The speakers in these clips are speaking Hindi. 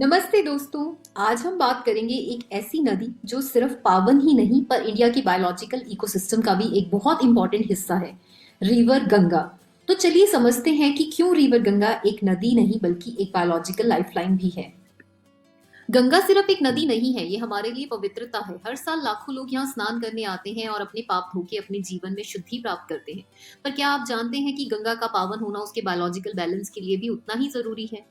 नमस्ते दोस्तों। आज हम बात करेंगे एक ऐसी नदी जो सिर्फ पावन ही नहीं पर इंडिया की बायोलॉजिकल इकोसिस्टम का भी एक बहुत इंपॉर्टेंट हिस्सा है, रिवर गंगा। तो चलिए समझते हैं कि क्यों रिवर गंगा एक नदी नहीं बल्कि एक बायोलॉजिकल लाइफलाइन भी है। गंगा सिर्फ एक नदी नहीं है, ये हमारे लिए पवित्रता है। हर साल लाखों लोग यहाँ स्नान करने आते हैं और अपने पाप धो के अपने जीवन में शुद्धि प्राप्त करते हैं। पर क्या आप जानते हैं कि गंगा का पावन होना उसके बायोलॉजिकल बैलेंस के लिए भी उतना ही जरूरी है।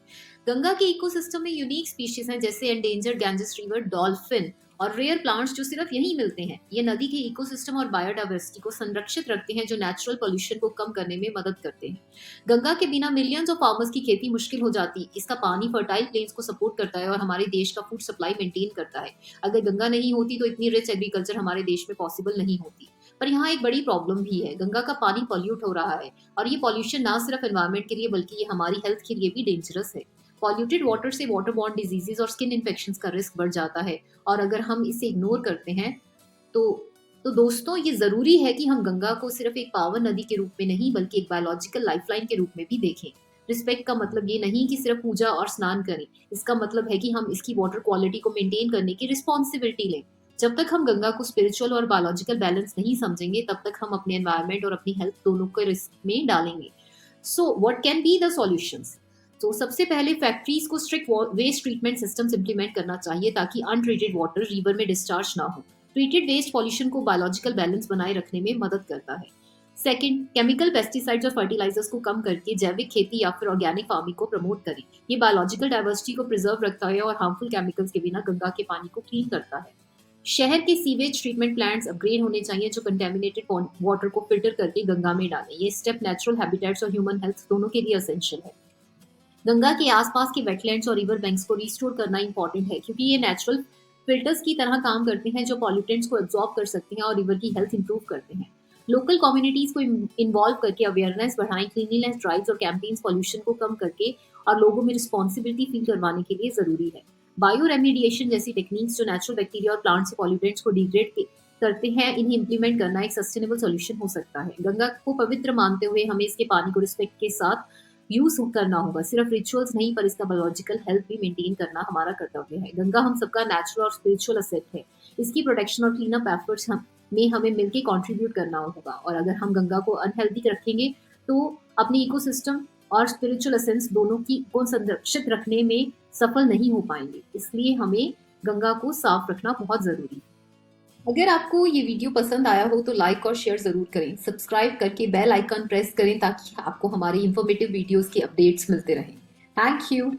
गंगा के इकोसिस्टम में यूनिक स्पीशीज हैं जैसे एंडेंजर्ड गैंजेस रिवर डॉल्फिन और रेयर प्लांट्स जो सिर्फ यहीं मिलते हैं। ये नदी के इकोसिस्टम और बायोडाइवर्सिटी को संरक्षित रखते हैं, जो नेचुरल पोल्यूशन को कम करने में मदद करते हैं। गंगा के बिना मिलियंस ऑफ फार्मर्स की खेती मुश्किल हो जाती। इसका पानी फर्टाइल प्लेन्स को सपोर्ट करता है और हमारे देश का फूड सप्लाई मेंटेन करता है। अगर गंगा नहीं होती तो इतनी रिच एग्रीकल्चर हमारे देश में पॉसिबल नहीं होती। पर यहाँ एक बड़ी प्रॉब्लम भी है, गंगा का पानी पॉल्यूट हो रहा है और ये पॉल्यूशन ना सिर्फ एनवायरमेंट के लिए बल्कि ये हमारी हेल्थ के लिए भी डेंजरस है। पॉल्यूटेड वाटर से वाटर बॉर्न डिजीजेस और स्किन इन्फेक्शंस का रिस्क बढ़ जाता है और अगर हम इसे इग्नोर करते हैं तो दोस्तों ये जरूरी है कि हम गंगा को सिर्फ एक पावन नदी के रूप में नहीं बल्कि एक बायोलॉजिकल लाइफलाइन के रूप में भी देखें। रिस्पेक्ट का मतलब ये नहीं कि सिर्फ पूजा और स्नान करें, इसका मतलब है कि हम इसकी वाटर क्वालिटी को मेंटेन करने की रिस्पॉन्सिबिलिटी लें। जब तक हम गंगा को स्पिरिचुअल और बायोलॉजिकल बैलेंस नहीं समझेंगे तब तक हम अपने एनवायरमेंट और अपनी हेल्थ दोनों को रिस्क में डालेंगे। So what can be the solutions. तो सबसे पहले फैक्ट्रीज को strict waste treatment systems implement करना चाहिए ताकि अनट्रीटेड वाटर रिवर में डिस्चार्ज ना हो। ट्रीटेड वेस्ट पॉल्यूशन को बायोलॉजिकल बैलेंस बनाए रखने में मदद करता है। सेकंड, केमिकल पेस्टिसाइड्स और फर्टिलाइजर्स को कम करके जैविक खेती या फिर ऑर्गेनिक फार्मिंग को प्रमोट करें। ये बायोलॉजिकल डाइवर्सिटी को प्रिजर्व रखता है और हार्मफुल केमिकल्स के बिना गंगा के पानी को क्लीन करता है। शहर के सीवेज ट्रीटमेंट प्लांट्स अपग्रेड होने चाहिए जो कंटेमिनेटेड वाटर को फिल्टर करके गंगा में डालें। ये स्टेप नेचुरल हैबिटेट्स और ह्यूमन हेल्थ दोनों के लिए एसेंशियल है। गंगा के आसपास के वेटलैंड्स और रिवर बैंक्स को रिस्टोर करना इंपॉर्टेंट है क्योंकि ये नेचुरल फिल्टर्स की तरह काम करते हैं जो पॉल्यूटेंट्स को एब्जॉर्ब कर सकते हैं और रिवर की हेल्थ इंप्रूव करते हैं। लोकल कम्युनिटीज को इन्वॉल्व करके अवेयरनेस बढ़ाएं, क्लीनलीनेस ड्राइव्स और कैंपेन्स पॉल्यूशन को कम करके और लोगों में रिस्पॉन्सिबिलिटी फील करवाने के लिए जरूरी है। बायो रेमिडिएशन जैसी टेक्निक्स जो नेचुरल बैक्टीरिया और प्लांट से पॉल्यूटेंट्स को डिग्रेड करते हैं, इन्हें इम्प्लीमेंट करना एक सस्टेनेबल सॉल्यूशन हो सकता है। गंगा को पवित्र मानते हुए हमें इसके पानी को रिस्पेक्ट के साथ यूज करना होगा। सिर्फ रिचुअल्स नहीं पर इसका बायोलॉजिकल हेल्थ भी मेंटेन करना हमारा कर्तव्य है। गंगा हम सबका नेचुरल और स्पिरिचुअल असेट है। इसकी प्रोटेक्शन और क्लीन अप एफर्ट्स में हमें मिलकर कंट्रीब्यूट करना होगा और अगर हम गंगा को अनहेल्दी रखेंगे तो अपनी इकोसिस्टम और स्पिरिचुअल एसेंस दोनों की को संरक्षित रखने में सफल नहीं हो पाएंगे। इसलिए हमें गंगा को साफ रखना बहुत जरूरी है। अगर आपको ये वीडियो पसंद आया हो तो लाइक और शेयर जरूर करें। सब्सक्राइब करके बेल आइकन प्रेस करें ताकि आपको हमारी इंफॉर्मेटिव वीडियोस की अपडेट्स मिलते रहें। Thank you.